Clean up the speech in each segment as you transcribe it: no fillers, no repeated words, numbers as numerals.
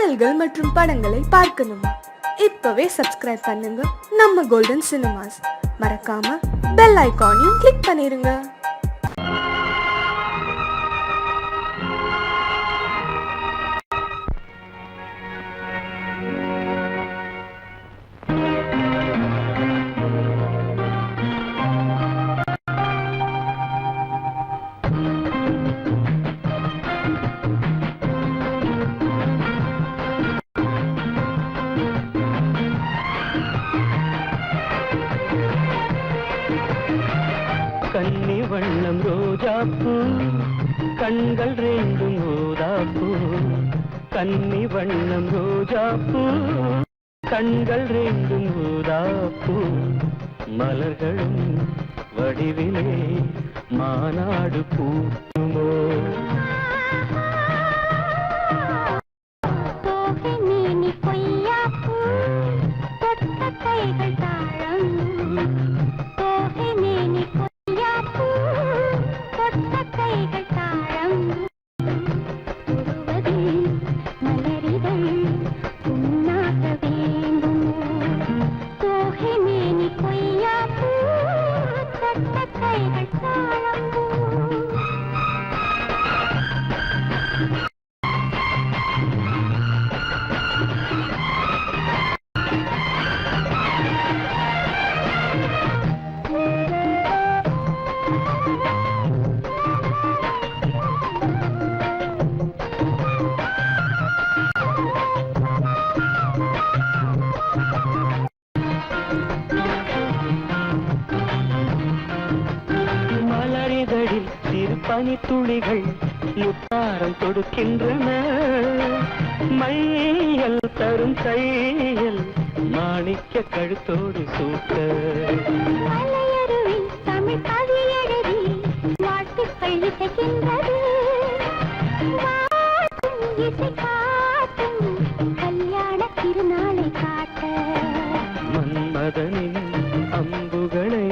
பாடல்கள் மற்றும் படங்களை பார்க்கணுமா? இப்பவே சப்ஸ்கிரைப் பண்ணுங்க நம்ம கோல்டன் சினிமாஸ். மறக்காம பெல் ஐகானையும் கிளிக் பண்ணிருங்க. கன்னி வண்ணம் ரோஜாப்பூ கண்கள் ரெண்டும் ஊதாப்பூ. கன்னி வண்ணம் ரோஜாப்பூ கண்கள் ரெண்டும் ஊதாப்பூ. மலர்களும் வடிவிலே மாநாடு பூக்குமோ? பனித்துளிகள் முத்தாரம் தொடுக்கின்றன. மையல் தரும் கையில் மாணிக்க கழுத்தோடு சூட்ட. தமிழ் கவி எழுதி வாழ்த்துக்கள் இசைக்கின்றது. கல்யாண திருநாளை காட்ட மன்மதனின் அம்புகளை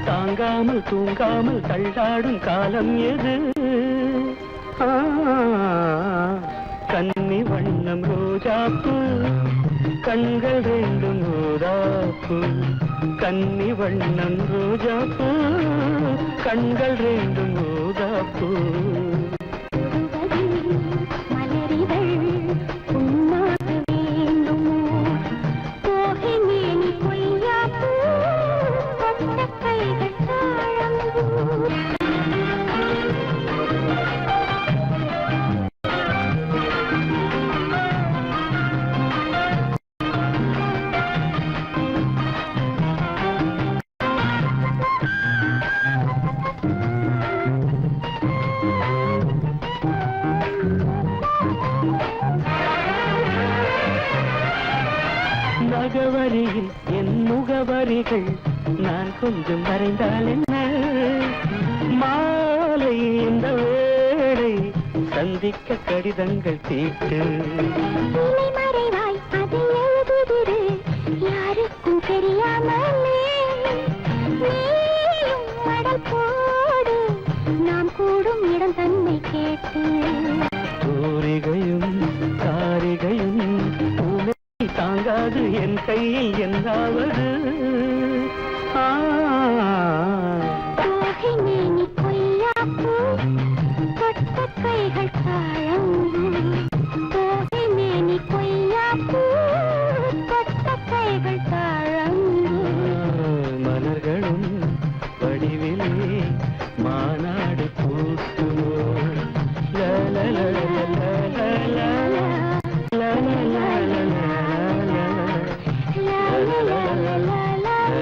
தாங்காமல் தூங்காமல் தள்ளாடும் காலம் எது? கன்னி வண்ணம் ரோஜாப்பூ கண்கள் ரெண்டும் ஊதாப்பூ. கன்னி வண்ணம் ரோஜாப்பூ கண்கள் ரெண்டும் ஊதாப்பூ. நகவரியில் என் முகவரிகள் நான் கொஞ்சம் வரைந்தால் என்ன? மாலை இந்த வேளை சந்திக்க கடிதங்கள் தீட்டு. மறைவாய் அதை எழுதுதிரு யாருக்கும் தெரியாமலே. மடல் போடு நாம் கூடும் இடம் தன்னை கேட்டு. தூரிகையும் தாரிகையும் தாங்காது என் கையில் என்னாவது? கொய்யாப்பூ தொட்ட கைகள் தாழம். கொய்யாப்பூ தொட்ட கைகள் தாழம். மலர்களும் வடிவிலே மாநாடு பூக்குமோ? la la la la la la la la la la la la la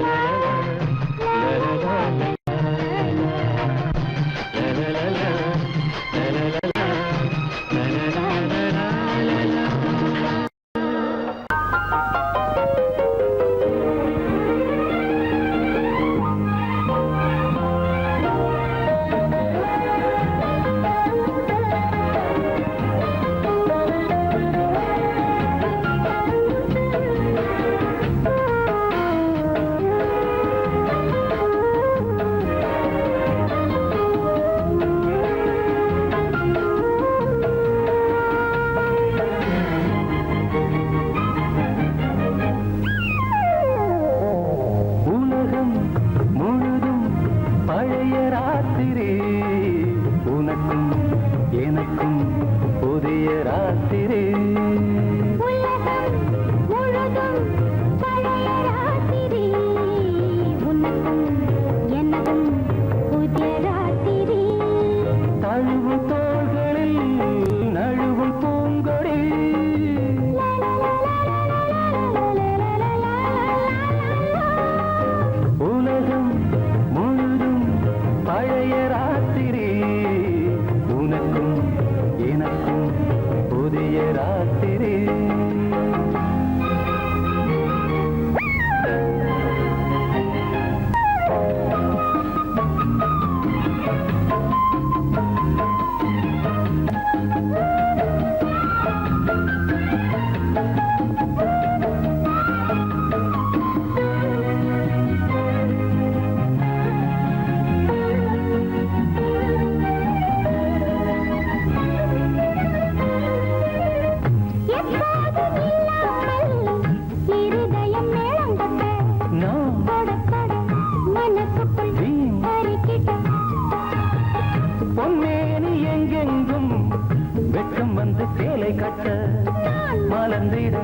மலர்ந்திட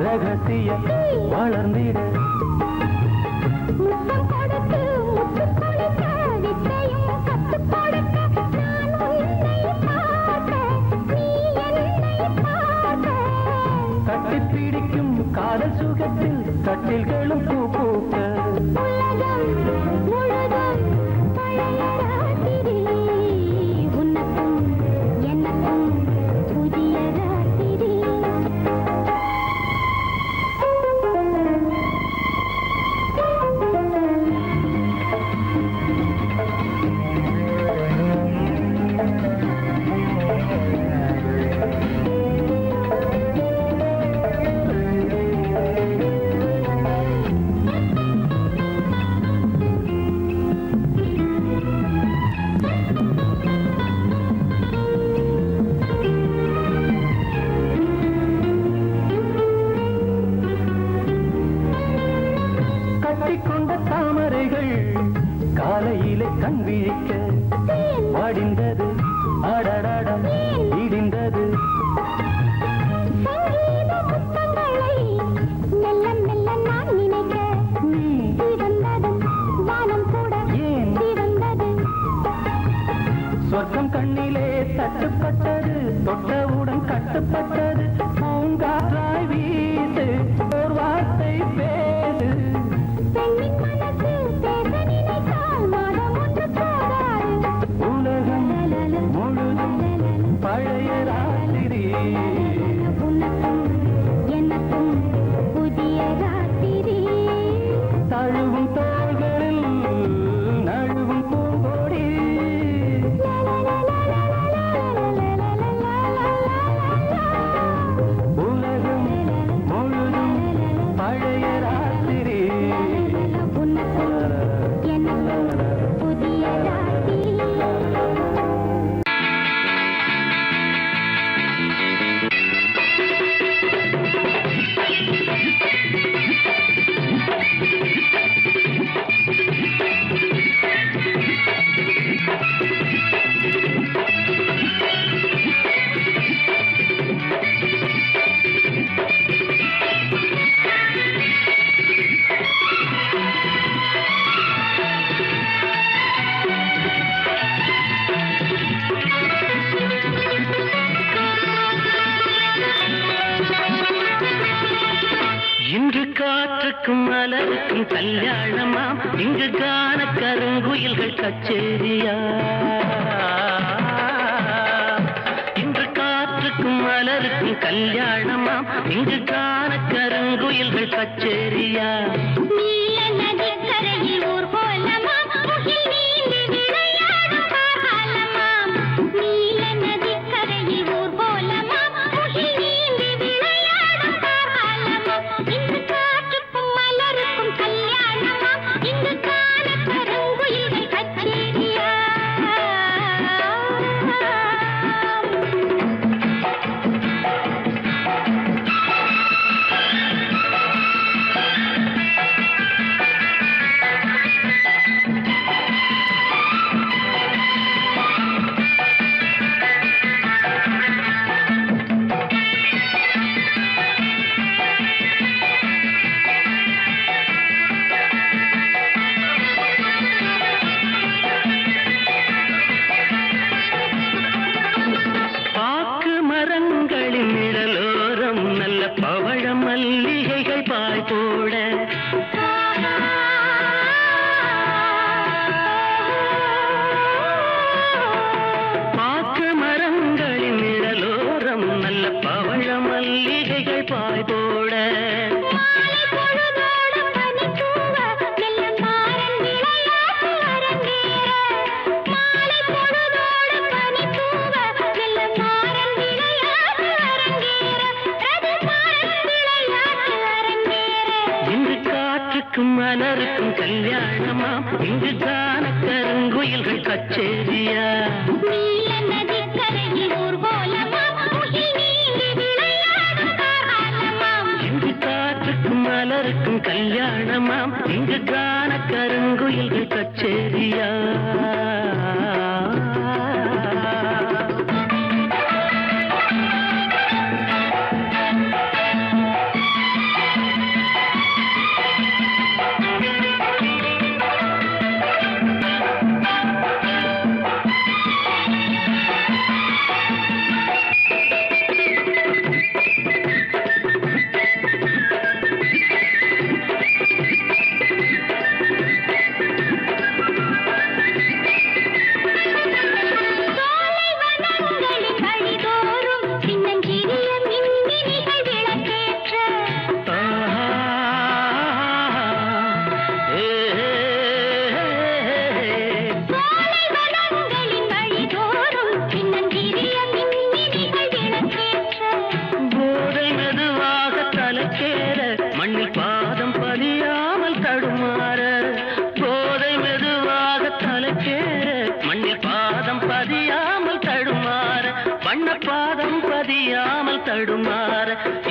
ரகசியம் வளர்ந்திட முத்தம் கொடுத்து முத்து கொடுக்க வித்தையும் கத்து கொடுக்க நான் உன்னை பார்க்க நீ என்னை பார்க்க கட்டி பிடிக்கும் காதல் சுகத்தில் கட்டில்களும் பூ பூக்க உலகம் முழுதும் பழைய ராத்திரி உனக்கும் எனக்கும் புதிய ராத்திரி கட்டிக்கொண்ட தாமரைகள் காலையிலே கண் விழிக்க வாடிந்தது அடடடம் இடிந்தது சங்கீத முத்தங்களை மெல்ல மெல்ல நான் நினைக்க நீ சிவந்ததும் வானம் கூட ஏன் சிவந்தது சொர்க்கம் கண்ணிலே தட்டுப்பட்டது தொட்டவுடன் கட்டுப்பட்டது பூங்காற்றாய் வீசு ஓர் வார்த்தை பேசு பெண்ணின் மனசு பேச நினைத்தால் மாதம் ஒன்று போதாது உலகம் முழுதும் பழைய ராத்திரி உனக்கும் எனக்கும் புதிய ராத்திரி தழுவும் தோள்களில் நழுவும் பூங்கோடி உலகம் முழுதும் பழைய ராத்திரி உனக்கும் எனக்கும் புதிய ராத்திரி இன்று காற்றுக்கும் மலருக்கும் கல்யாணமாம் இங்கு காண கருங்குயில்கள் கச்சேரியா இன்று காற்றுக்கும் மலருக்கும் கல்யாணமாம் இங்கு காண கருங்குயில்கள் கச்சேரியா நீல நதிக்கரையில் ஊர்வலமாம் முகில் நீந்தி விளையாடும் காலமாம் நீல நதிக்கரையில் ஊர்வலமாம் முகில் நீந்தி விளையாடும் காலமாம் இன்று காற்றுக்கும் மலருக்கும் கல்யாணமாம் இங்கு காண கருங்குயில்கள் கச்சேரியா பாக்கு மரங்களின் நிழலோரம் நல்ல பவழ மல்லிகைகள் பாய் போட பாக்கு மரங்களின் நிழலோரம் நல்ல பவழ மல்லிகைகள் பாய் போட மாலை பொழுதோடும் பனித்தூவ மெல்ல மாறன் விளையாட்டு அரங்கேற மாலை பொழுதோடும் பனித்தூவ மெல்ல மாறன் விளையாட்டு அரங்கேற ரதி மாறன் விளையாட்டு அரங்கேற இன்று காற்றுக்கும் மலருக்கும் கல்யாணமாம் இங்கு காண கருங்குயில்கள் கச்சேரியா நீல நதிக்கரையில் ஊர்வலமாம் முகில் நீந்தி விளையாடும் காலமாம் இங்கு காற்றுக்கும் மலருக்கும் கல்யாணமாம் இங்கு காண கருங்குயில்கள் கச்சேரியா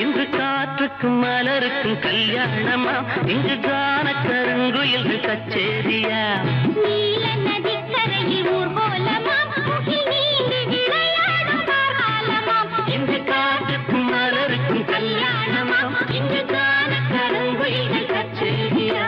இன்று காற்றுக்கும் மலருக்கும் கல்யாணமா, இங்கு கான கருங்குயில்கள் கச்சேரியா. நீல நதிக்கரையில் ஊர்கோலமாம், முகில் நீந்தி விளையாடும் காலமாம். இங்கு காற்றுக்கும் மலருக்கும் கல்யாணமா, இங்கு கான கருங்குயில்கள் கச்சேரியா.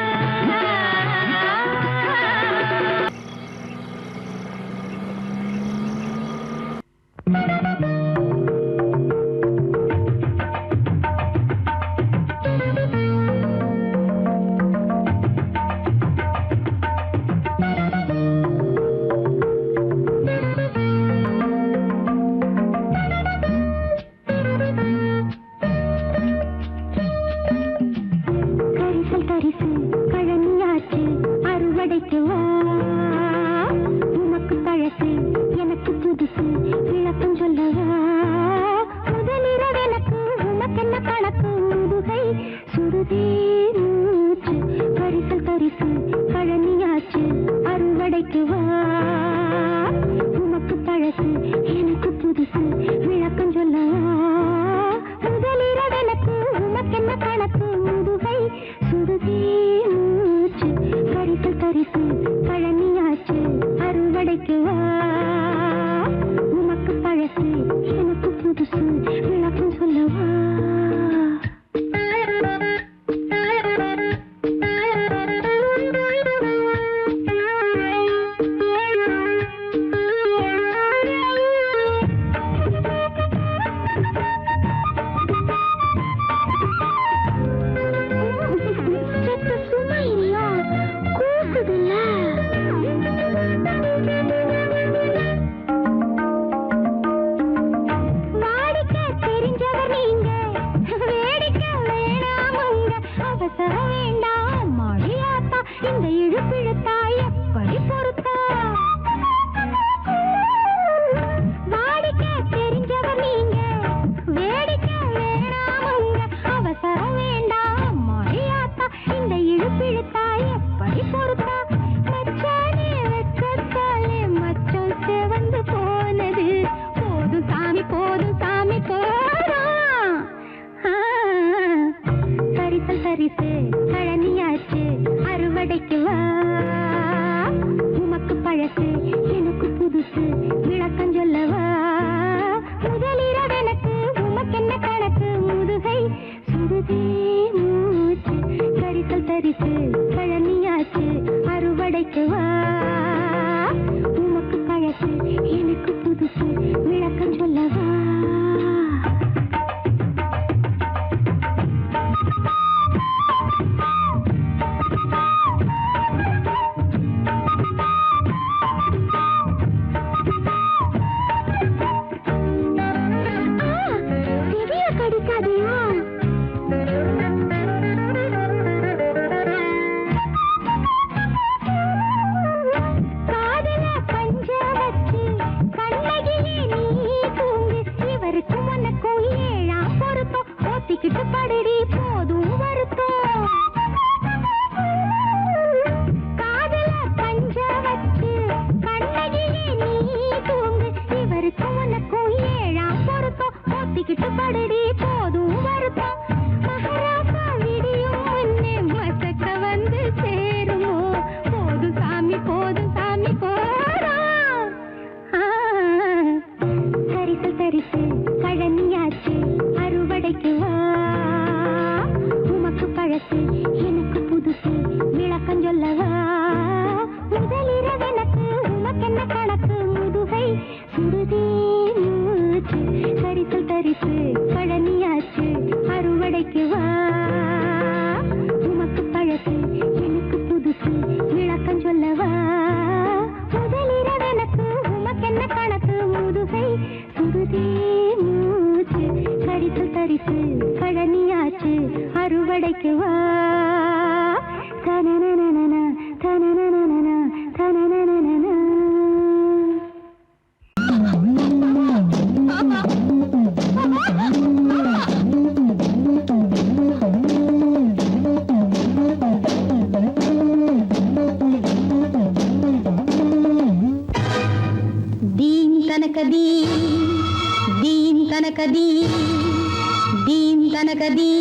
தனகதீ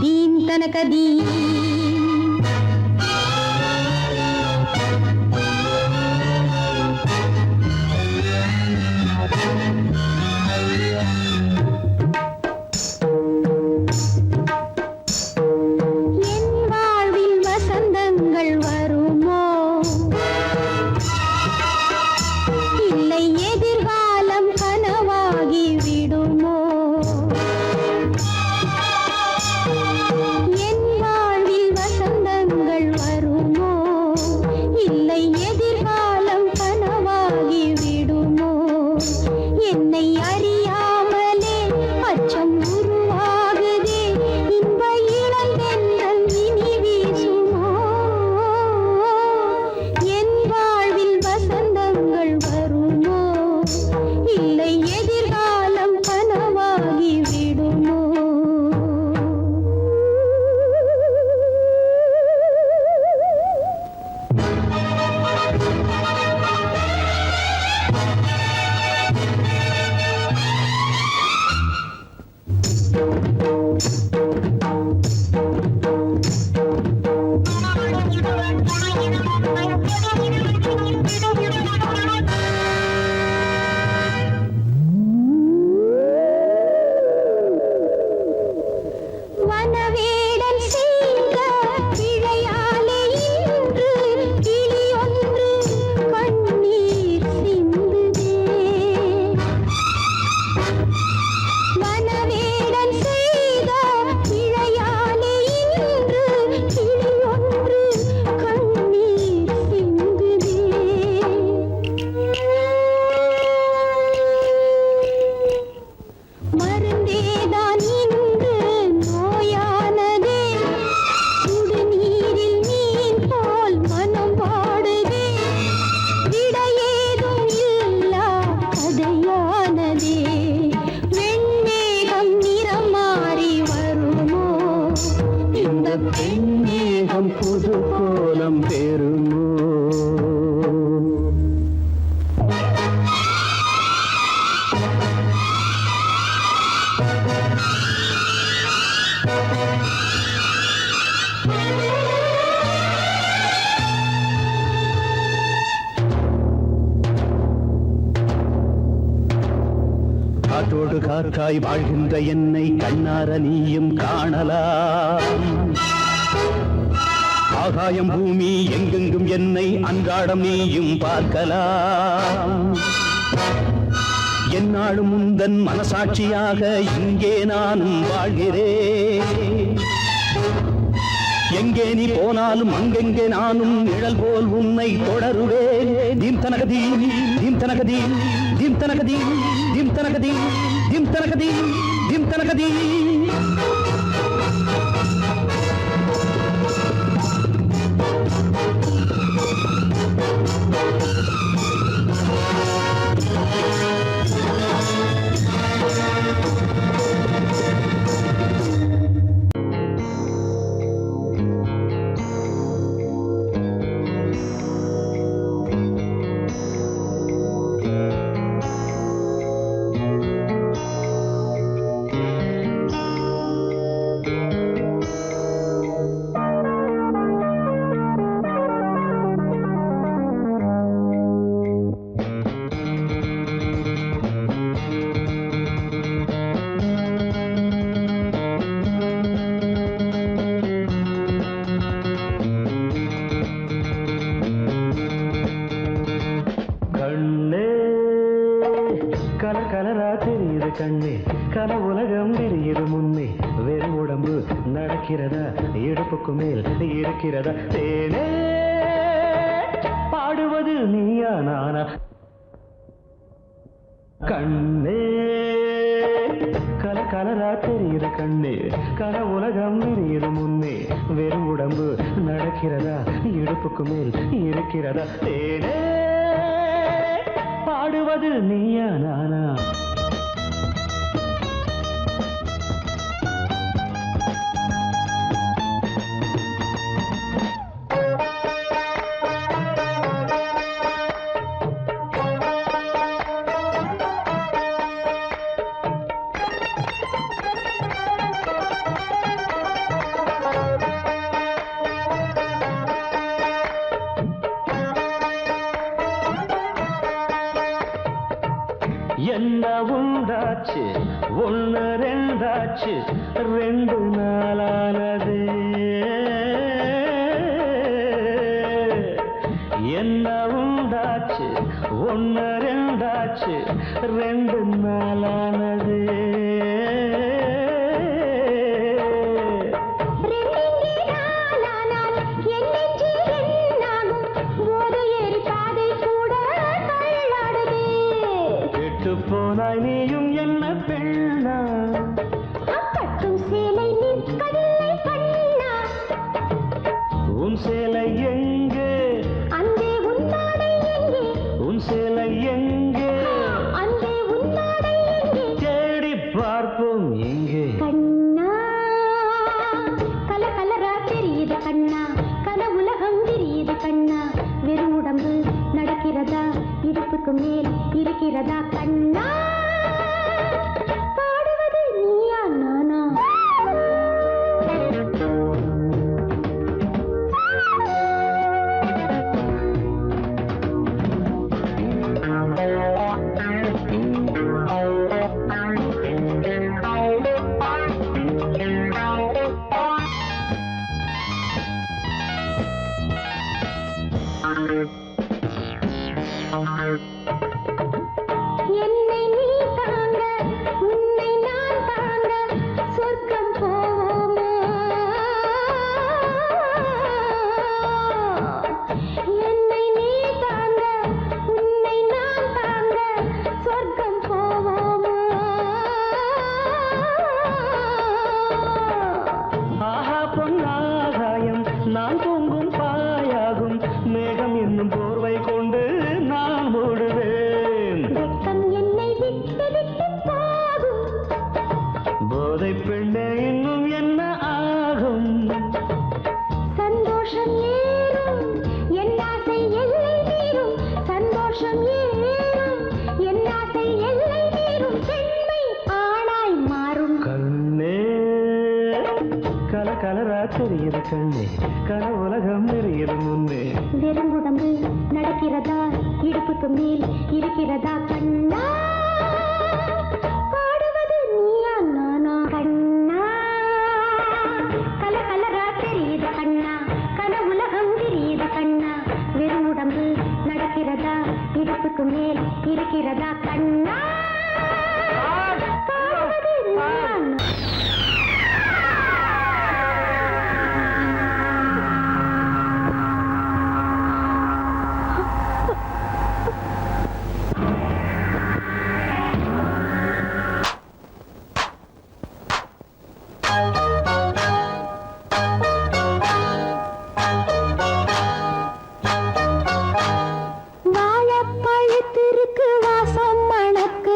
தீம் தனகதீ புது கோலம் பெறுமோ காற்றோடு காற்றாய் வாழ்கின்ற என்னை கண்ணார நீயும் காணலாம். ஆகாயம் பூமி எங்கெங்கும் என்னை அன்றாடம் நீயும் பார்க்கலாம். என்னாலும் உந்தன் மனசாட்சியாக இங்கே நானும் வாழ்கிறேன். எங்கே நீ போனாலும் அங்கெங்கே நானும் நிழல் போல் உன்னை தொடருவேன். தீம் தனகதீ தீம் தனகதீ தீம் தனகதீ தீம் தனகதீ தீம் தனகதீ தீம் தனகதீ. கண்ணே கன உலகம் தெரியுது முன்னே. வெறும் உடம்பு நடக்கிறதா இடுப்புக்கு மேல் இருக்கிறதா? தேனே பாடுவது நீயா நானா? கண்ணே கலரா தெரியுது கண்ணே கன உலகம் தெரியுது முன்னே. வெறும் உடம்பு நடக்கிறதா இடுப்புக்கு மேல் இருக்கிறதா? தேனே பாடுவது நீயா நானா? ரெண்டு நாளானது என்ன உண்டாச்சு ஒன்னு ரெண்டாச்சு ரெண்டு நாளானது கெட்டு போனாய் நீயும் என்ன பெண்ணா உன் சேலை எங்கே உன் சேலை எங்கே தேடி பார்ப்போம் எங்கே கண்ணா கல கலரா தெரியுது கண்ணா கல உலகம் தெரியுது கண்ணா வெறும் உடம்பு நடக்கிறதா இடுப்புக்கு மேல் இருக்கிறதா கண்ணா பாடுவது நீயா நானா என்னை நீ தாங்க உன்னை நான் தாங்க சொர்க்கம் போவோமா என்னை நீ தாங்க உன்னை நான் தாங்க சொர்க்கம் போவோமா ஆஹா பொன்னாகாயம் நான் தூங்கும் பாயாகும் மேகம் என்னும் போர்வை கொண்டு நான் மூடுவேன் வெட்கம் என்னை விட்டு விட்டு போகும் போதை பெண்ணே இன்னும் என்ன ஆகும் சந்தோஷம் ஏறும் என் ஆசை எல்லை மீறும் சந்தோஷம் ஏறும் என் ஆசை எல்லை மீறும் பெண்மை ஆணாய் மாறும் கண்ணே கல கலரா தெரியுது கண்ணே கன உலகம் தெரியுது முன்னே வெறும் உடம்பு நடக்கிறதா இடுப்புக்கு மேல் இருக்கிறதா கண்ணா பாடுவது நீயா நானா கண்ணா கல கலரா தெரியுது கண்ணா கன உலகம் தெரியுது கண்ணா வெறும் உடம்பு நடக்கிறதா இடுப்புக்கு மேல் இருக்கிறதா கண்ணா பாடுவது நீயா நானா வாழைப்பழத்திற்கு வாசம் மணக்க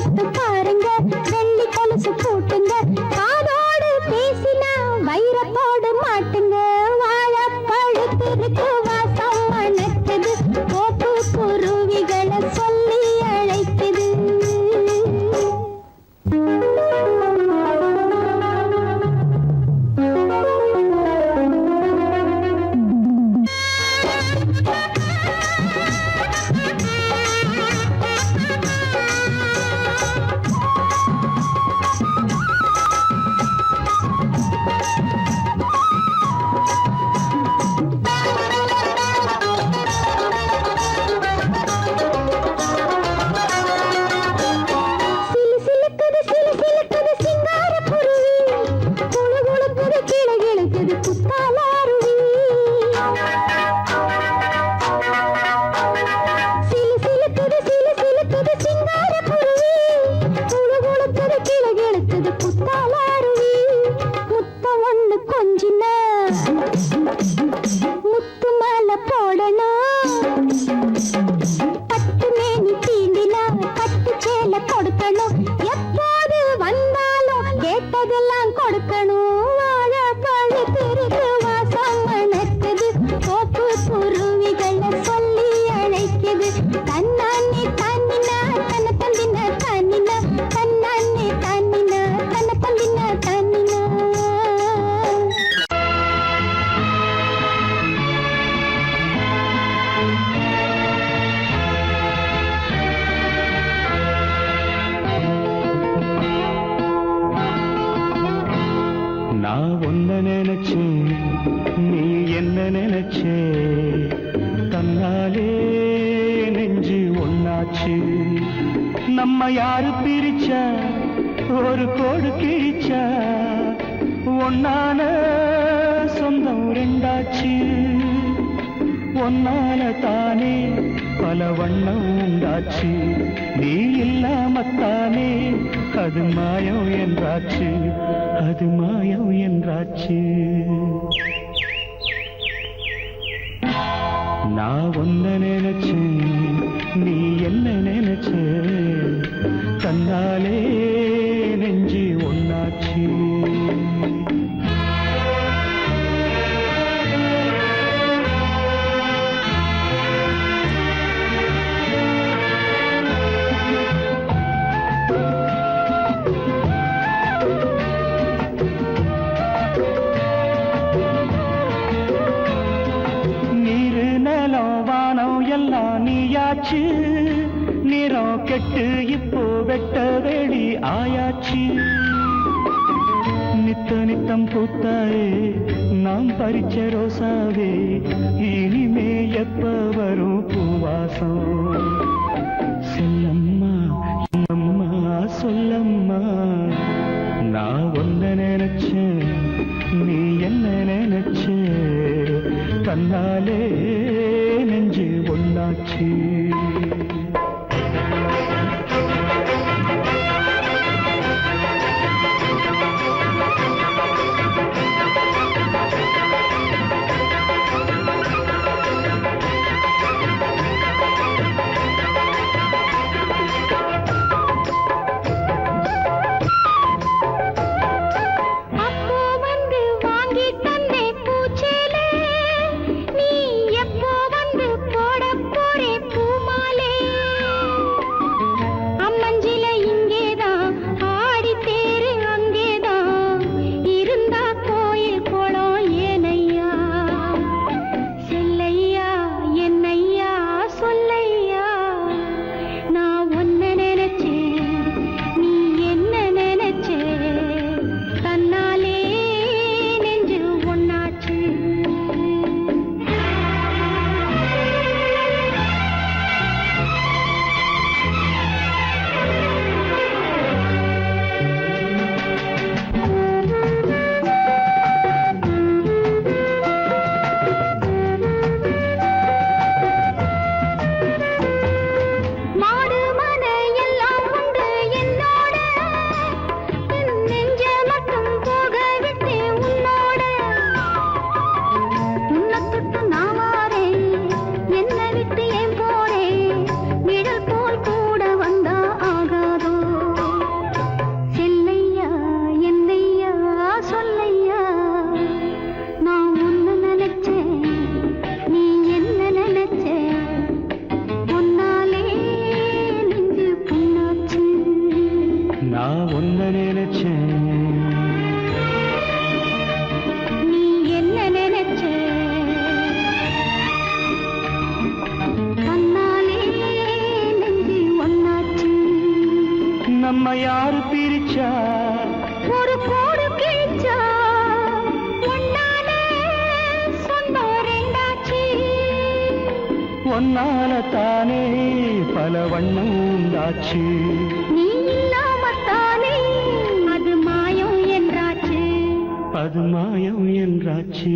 தொட்டு பாருங்க வெள்ளி கொலுசு போட்டுங்க காதோடு பேசினா வைரத்தோடு மாட்டுங்க வாழப்பழுத்திருக்கு வாசம் மணக்குது கோப்பு குருவிகளை சொல்லி அழைக்குது முத்து மாலை போடணும் பட்டு மேனி தீண்டினா பட்டு சேலை கொடுக்கணும் எப்போது வந்தாலும் கேட்டதெல்லாம் கொடுக்கணும் வாழ பழுத்திருக்கு வாசம் மணக்குது கோப்பு குருவிகளை சொல்லி அழைக்குது தன்னானே தானினா தன்ன தந்தின தானினா தன்னானே தானினா தன்ன தந்தின தானினா நான் ஒன்ன நினைச்சேன் நீ என்ன நினைச்சே தன்னாலே நெஞ்சு ஒன்னாச்சு நம்ம யாரு பிரிச்சா ஒரு கோடு கிழிச்சா ஒன்னான சொந்தம் ரெண்டாச்சு ஒன்னால தானே பல வண்ணம் உண்டாச்சு நீ இல்லாமத்தானே அது மாயம் என்றாச்சு அது மாயம் என்றாச்சு நான் ஒன்ன நினைச்சேன் நீ என்ன நினைச்ச தன்னாலே நெஞ்சு ஒன்னாச்சு நீயாச்சு நிறம் கெட்டு இப்போ வெட்ட வெளி ஆயாச்சு நித்த நித்தம் பூத்தாயே நாம் பறிச்ச ரோசாவே இனிமே எப்ப வரும் பூவாசம் செல்லம்மா அம்மா சொல்லம்மா நான் ஒன்ன நினைச்சேன் நீ என்ன நினைச்ச தன்னாலே நெஞ்சு ஒன்னாச்சு அப்போ வந்து வாங்கி தந்தே பூச்சேலே நீ எப்ப ஒன்ன நினைச்சேன். நீ என்ன நினைச்ச கண்ணாலே நெஞ்சு ஒன்னாச்சு. நம்ம யாரு பிரிச்சா ஒரு கோடு கிழிச்சா ஒன்னாலே சொந்தம் ரெண்டாச்சு. ஒன்னால தானே பல வண்ணம் உண்டாச்சு. நீ இல்லாமத்தானே அது மாயம் என்றாச்சு. அது மாயம் என்றாச்சு.